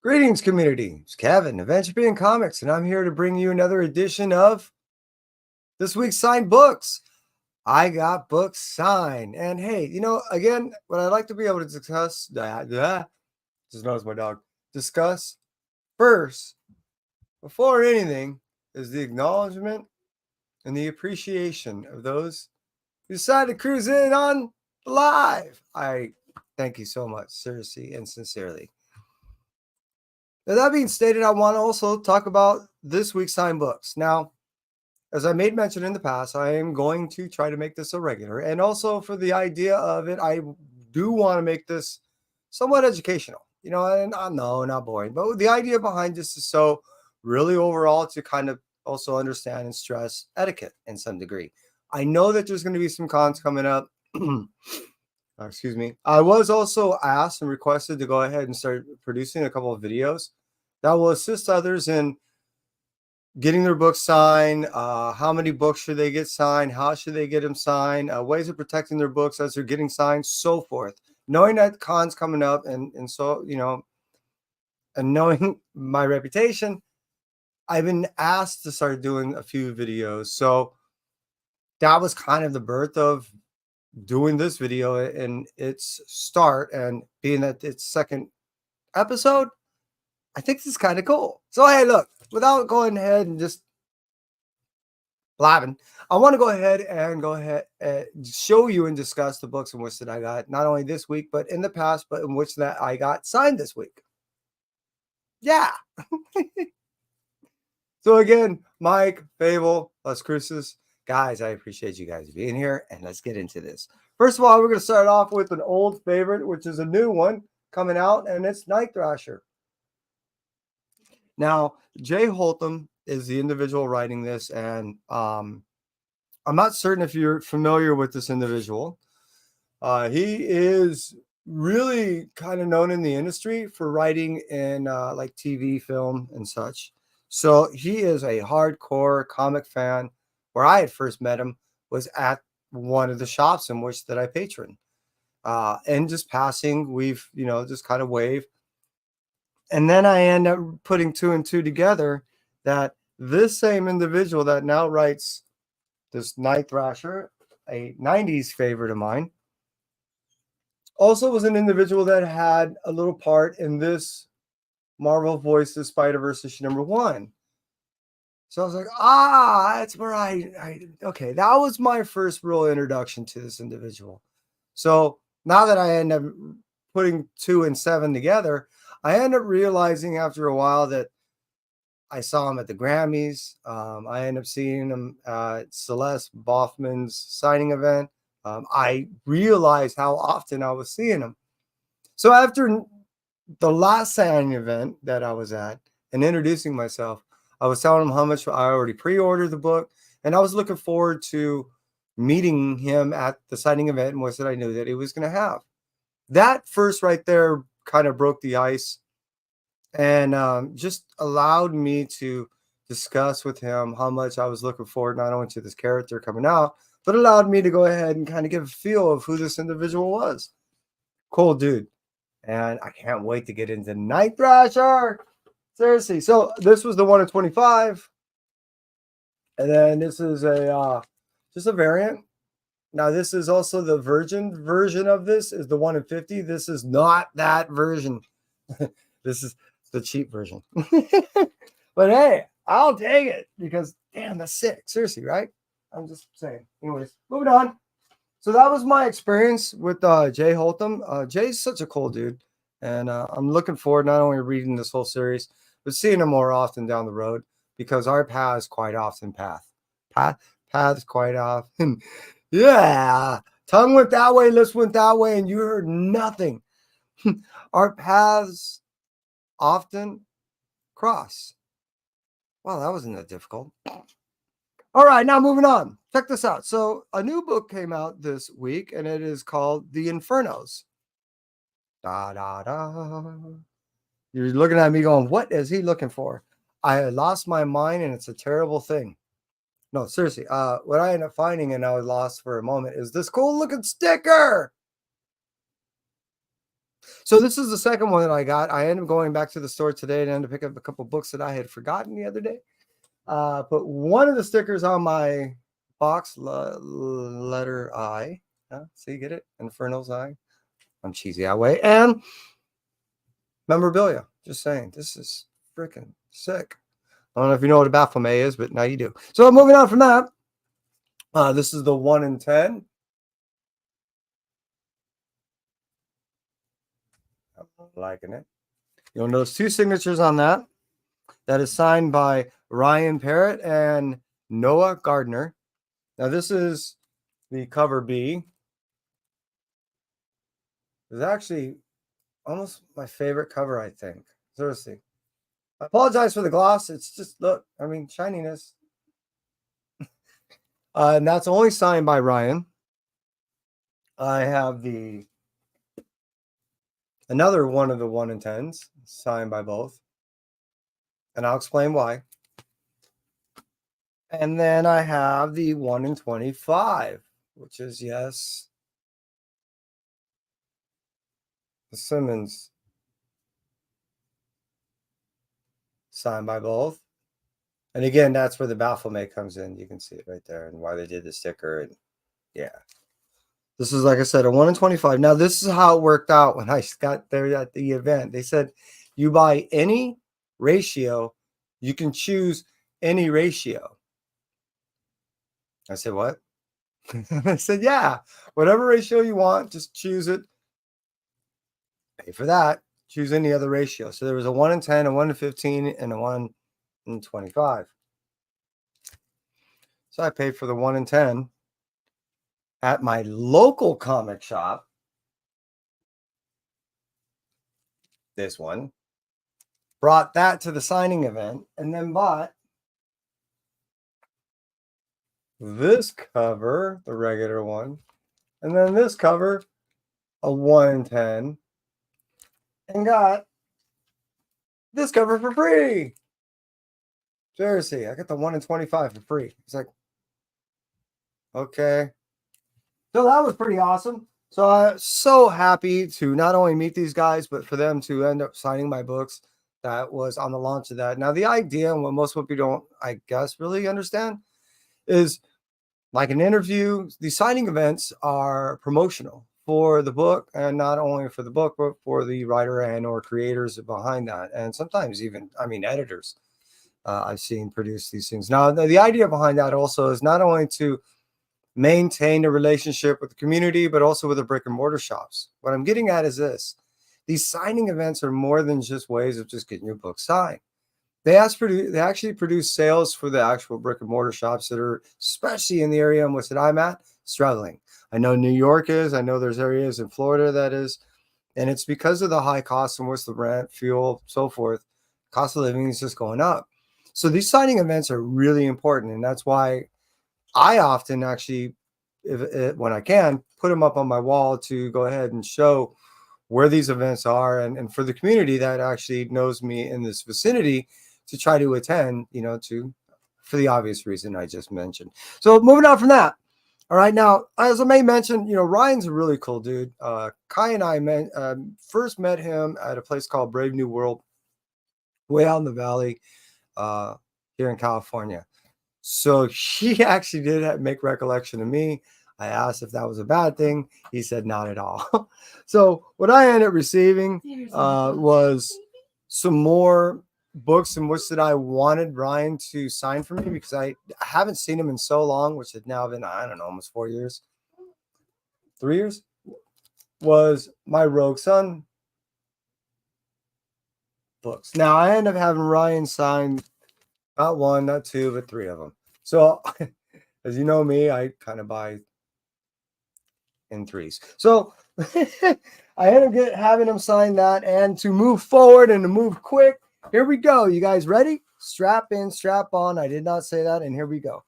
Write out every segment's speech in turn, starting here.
Greetings, community. It's Kevin of NCBD Comics, and I'm here to bring you another edition of this week's signed books. I got books signed, and hey, again, what I'd like to be able to discuss, just notice my dog, discuss first, before anything, is the acknowledgement and the appreciation of those who decided to cruise in on live. I thank you so much, seriously and sincerely. Now, that being stated, I want to also talk about this week's signed books. Now, as I made mention in the past, I am going to try to make this a regular. And also for the idea of it, I do want to make this somewhat educational. And I know, not boring, but the idea behind this is so really overall to kind of also understand and stress etiquette in some degree. I know that there's going to be some cons coming up. Excuse me. I was also asked and requested to go ahead and start producing a couple of videos that will assist others in getting their books signed. How many books should they get signed? How should they get them signed? Ways of protecting their books as they're getting signed, so forth. Knowing that cons coming up and so, and knowing my reputation, I've been asked to start doing a few videos. So that was kind of the birth of doing this video in its start, and being that its second episode, I think this is kind of cool. So hey, look, without going ahead and just blabbing, I want to go ahead and show you and discuss the books in which that I got not only this week but in the past, but in which that I got signed this week. Yeah. So again, Mike, Fable, Las Cruces, guys, I appreciate you guys being here, and let's get into this. First of all, we're going to start off with an old favorite, which is a new one coming out, and it's Night Thrasher. Now, Jay Holtham is the individual writing this, and I'm not certain if you're familiar with this individual. He is really kind of known in the industry for writing in like TV, film, and such. So he is a hardcore comic fan. Where I had first met him was at one of the shops in which that I patron. And just passing, we've, just kind of waved. And then I end up putting two and two together that this same individual that now writes this Night Thrasher, a 90s favorite of mine, also was an individual that had a little part in this Marvel Voices Spider-Verse issue #1. So I was like, that's where okay, that was my first real introduction to this individual. So now that I end up putting 2 and 7 together, I end up realizing after a while that I saw him at the Grammys. I end up seeing him at Celeste Boffman's signing event. I realized how often I was seeing him. So after the last signing event that I was at and introducing myself, I was telling him how much I already pre-ordered the book, and I was looking forward to meeting him at the signing event and that I knew that he was going to have. That first right there kind of broke the ice and just allowed me to discuss with him how much I was looking forward not only to this character coming out, but allowed me to go ahead and kind of give a feel of who this individual was. Cool dude. And I can't wait to get into Night Thrasher. Seriously. So this was the 1 of 25. And then this is just a variant. Now this is also the virgin version of this is the 1 of 50. This is not that version. This is the cheap version. But hey, I'll take it because damn, that's sick. Seriously, right? I'm just saying. Anyways, moving on. So that was my experience with Jay Holtham. Jay's such a cool dude. And I'm looking forward not only reading this whole series, but seeing him more often down the road because our paths quite often paths quite often. Yeah. Tongue went that way, lips went that way, and you heard nothing. Our paths often cross. Wow, that wasn't that difficult. All right, now moving on. Check this out. So a new book came out this week, and it is called The Infernos. Da, da, da. You're looking at me going, what is he looking for? I lost my mind, and it's a terrible thing. No, seriously. What I ended up finding, and I was lost for a moment, is this cool looking sticker. So this is the second one that I got. I ended up going back to the store today and ended up picking up a couple books that I had forgotten the other day. Put one of the stickers on my box, letter I. See, get it? Inferno's I. I'm cheesy that way. And memorabilia. Just saying, this is freaking sick. I don't know if you know what a Baphomet is, but now you do. So moving on from that, this is the 1 in 10. I'm liking it. You'll notice 2 signatures on that. That is signed by Ryan Parrott and Noah Gardner. Now this is the cover B. It's actually almost my favorite cover, I think. Seriously. I apologize for the gloss. It's just, look, I mean, shininess. And that's only signed by Ryan. I have another one of the 1 in 10s signed by both. And I'll explain why. And then I have the 1 in 25, which is, yes, the Simmons, signed by both. And again, that's where the Baphomet comes in. You can see it right there and why they did the sticker. And yeah, this is, like I said, a 1 in 25. Now, this is how it worked out when I got there at the event. They said, you buy any ratio, you can choose any ratio. I said, what? I said, yeah, whatever ratio you want, just choose it. Pay for that. Choose any other ratio. So there was a 1 in 10, a 1 in 15, and a 1 in 25. So I paid for the 1 in 10 at my local comic shop. This one. Brought that to the signing event and then bought this cover, the regular one, and then this cover, a 1 in 10, and got this cover for free. Seriously, I got the 1 in 25 for free. It's like, okay. So that was pretty awesome. So I'm so happy to not only meet these guys, but for them to end up signing my books. That was on the launch of that. Now, the idea, and what most people don't, I guess, really understand, is like an interview. These signing events are promotional for the book, and not only for the book, but for the writer and or creators behind that, and sometimes even, I mean, editors. I've seen produce these things. Now, the idea behind that also is not only to maintain a relationship with the community, but also with the brick and mortar shops. What I'm getting at is this: these signing events are more than just ways of just getting your book signed. They actually produce sales for the actual brick and mortar shops that are, especially in the area in which that I'm at, struggling. I know New York is. I know there's areas in Florida that is. And it's because of the high cost and what's the rent, fuel, so forth. Cost of living is just going up. So these signing events are really important. And that's why I often actually, when I can, put them up on my wall to go ahead and show where these events are, and for the community that actually knows me in this vicinity to try to attend, for the obvious reason I just mentioned. So moving on from that. All right, now, as I may mention, Ryan's a really cool dude. Kai and I first met him at a place called Brave New World, way out in the valley here in California. So he actually did make recollection of me. I asked if that was a bad thing. He said not at all. So what I ended up receiving was some more books in which that I wanted Ryan to sign for me, because I haven't seen him in so long, which had now been, I don't know, almost 4 years. 3 years? Was my Rogue Son books. Now I ended up having Ryan sign not 1, not 2, but 3 of them. So as you know me, I kind of buy in 3s. So I ended up having him sign that. And to move forward and to move quick, here we go. You guys ready? Strap in, strap on. I did not say that. And here we go.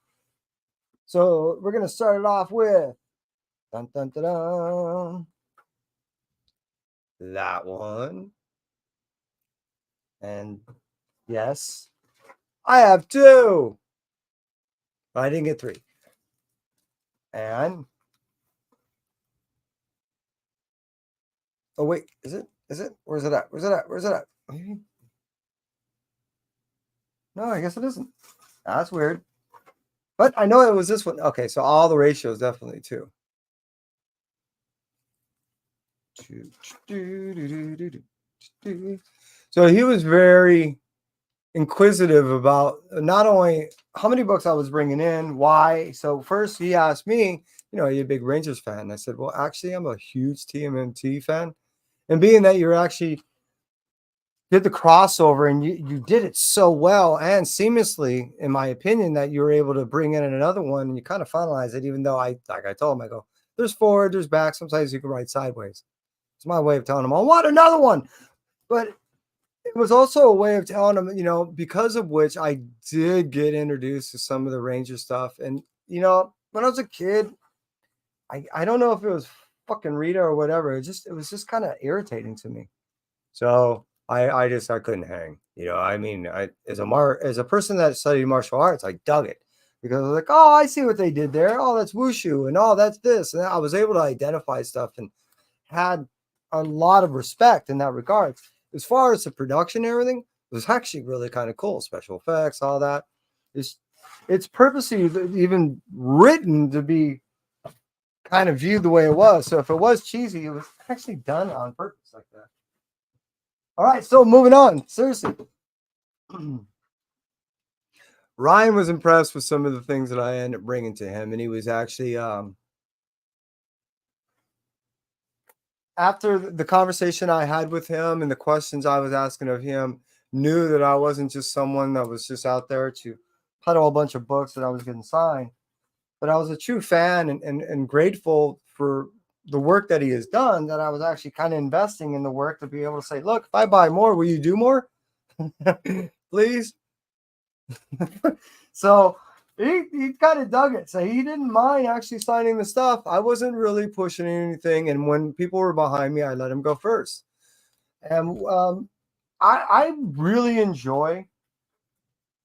So we're going to start it off with dun, dun, dun, dun, that one. And yes, I have 2. But I didn't get 3. And Oh wait, is it? Is it? Where's it at? Where's it at? Where's it at? No, I guess it isn't. That's weird. But I know it was this one. Okay, so all the ratios definitely too. So he was very inquisitive about not only how many books I was bringing in, why. So first he asked me, are you a big Rangers fan? And I said, well, actually, I'm a huge TMNT fan. And being that you're actually did the crossover and you did it so well and seamlessly, in my opinion, that you were able to bring in another one and you kind of finalize it, even though I told him, I go, there's forward, there's back. Sometimes you can write sideways. It's my way of telling him, I want another one. But it was also a way of telling him, because of which I did get introduced to some of the Ranger stuff. And, when I was a kid, I don't know if it was fucking Rita or whatever. It was just kind of irritating to me. So I couldn't hang. As a person that studied martial arts, I dug it because I was like, oh, I see what they did there. Oh, that's wushu, and oh, that's this, and I was able to identify stuff and had a lot of respect in that regard. As far as the production and everything, it was actually really kind of cool. Special effects, all that. It's purposely even written to be kind of viewed the way it was. So if it was cheesy, it was actually done on purpose like that. All right, so moving on. Seriously. Ryan was impressed with some of the things that I ended up bringing to him, and he was actually after the conversation I had with him and the questions I was asking of him, knew that I wasn't just someone that was just out there to peddle a bunch of books that I was getting signed, but I was a true fan and grateful for the work that he has done, that I was actually kind of investing in the work to be able to say, look, if I buy more, will you do more? Please. So he kind of dug it. So he didn't mind actually signing the stuff. I wasn't really pushing anything. And when people were behind me, I let him go first. And I really enjoy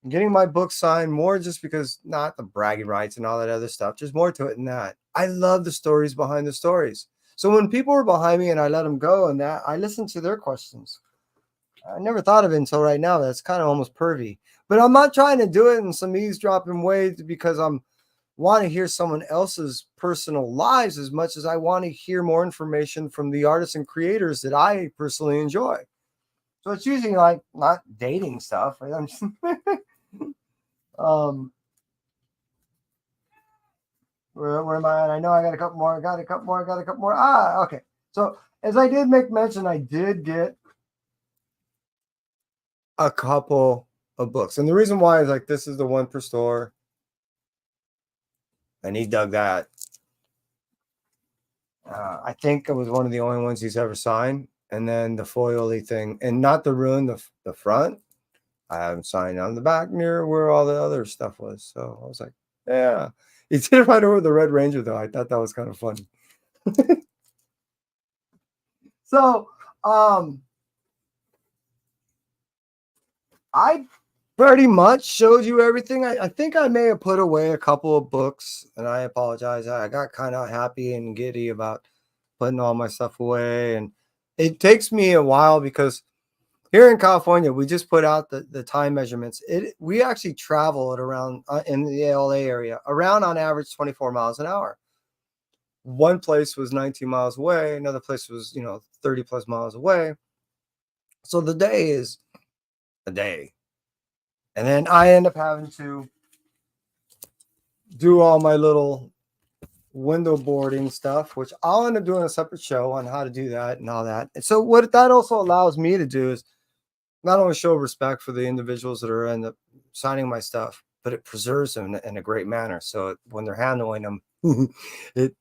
getting my book signed more just because not the bragging rights and all that other stuff, just more to it than that. I love the stories behind the stories. So when people were behind me and I let them go and that, I listened to their questions. I never thought of it until right now. That's kind of almost pervy, but I'm not trying to do it in some eavesdropping way because I'm want to hear someone else's personal lives as much as I want to hear more information from the artists and creators that I personally enjoy. So it's usually like not dating stuff. Right? I'm just where am I at? I know I got a couple more. I got a couple more. I got a couple more. Okay. So as I did make mention, I did get a couple of books. And the reason why is like this is the one per store. And he dug that. I think it was one of the only ones he's ever signed. And then the foily thing, and not the ruin, the front. I haven't signed on the back near where all the other stuff was. So I was like, yeah. He did it right over the Red Ranger, though. I thought that was kind of funny. So I pretty much showed you everything. I think I may have put away a couple of books, and I apologize. I got kind of happy and giddy about putting all my stuff away. And it takes me a while because here in California, we just put out the time measurements. We actually travel at around in the LA area around on average 24 miles an hour. One place was 19 miles away. Another place was 30 plus miles away. So the day is a day. And then I end up having to do all my little window boarding stuff, which I'll end up doing a separate show on how to do that and all that. And so what that also allows me to do is not only show respect for the individuals that are end up signing my stuff, but it preserves them in a great manner. So when they're handling them, it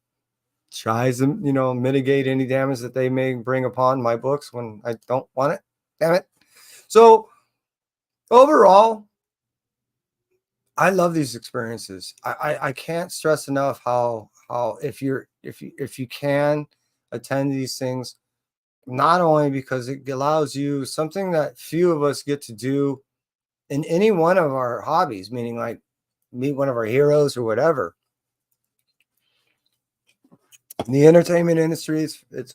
tries to, mitigate any damage that they may bring upon my books when I don't want it. Damn it. So overall, I love these experiences. I can't stress enough how if you can attend these things, not only because it allows you something that few of us get to do in any one of our hobbies, meaning like meet one of our heroes or whatever. In the entertainment industry, it's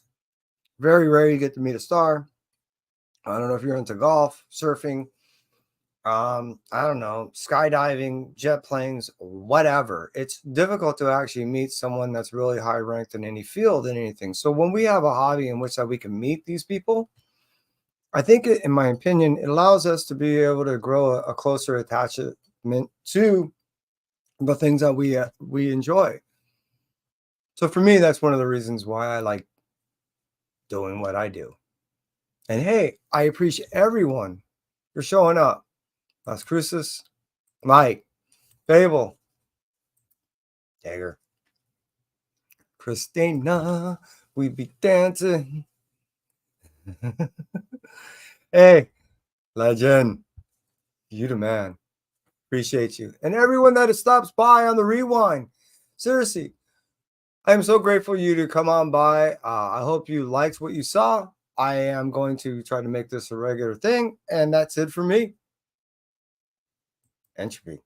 Very rare you get to meet a star. I don't know if you're into golf, surfing, I don't know, skydiving, jet planes, whatever. It's difficult to actually meet someone that's really high ranked in any field and anything. So when we have a hobby in which that we can meet these people, I think, in my opinion, it allows us to be able to grow a closer attachment to the things that we enjoy. So for me, that's one of the reasons why I like doing what I do. And hey, I appreciate everyone for showing up. Las Cruces, Mike, Babel, Dagger, Christina, we be dancing. Hey, legend, you the man. Appreciate you. And everyone that stops by on the rewind. Seriously, I am so grateful you to come on by. I hope you liked what you saw. I am going to try to make this a regular thing. And that's it for me. Entropy.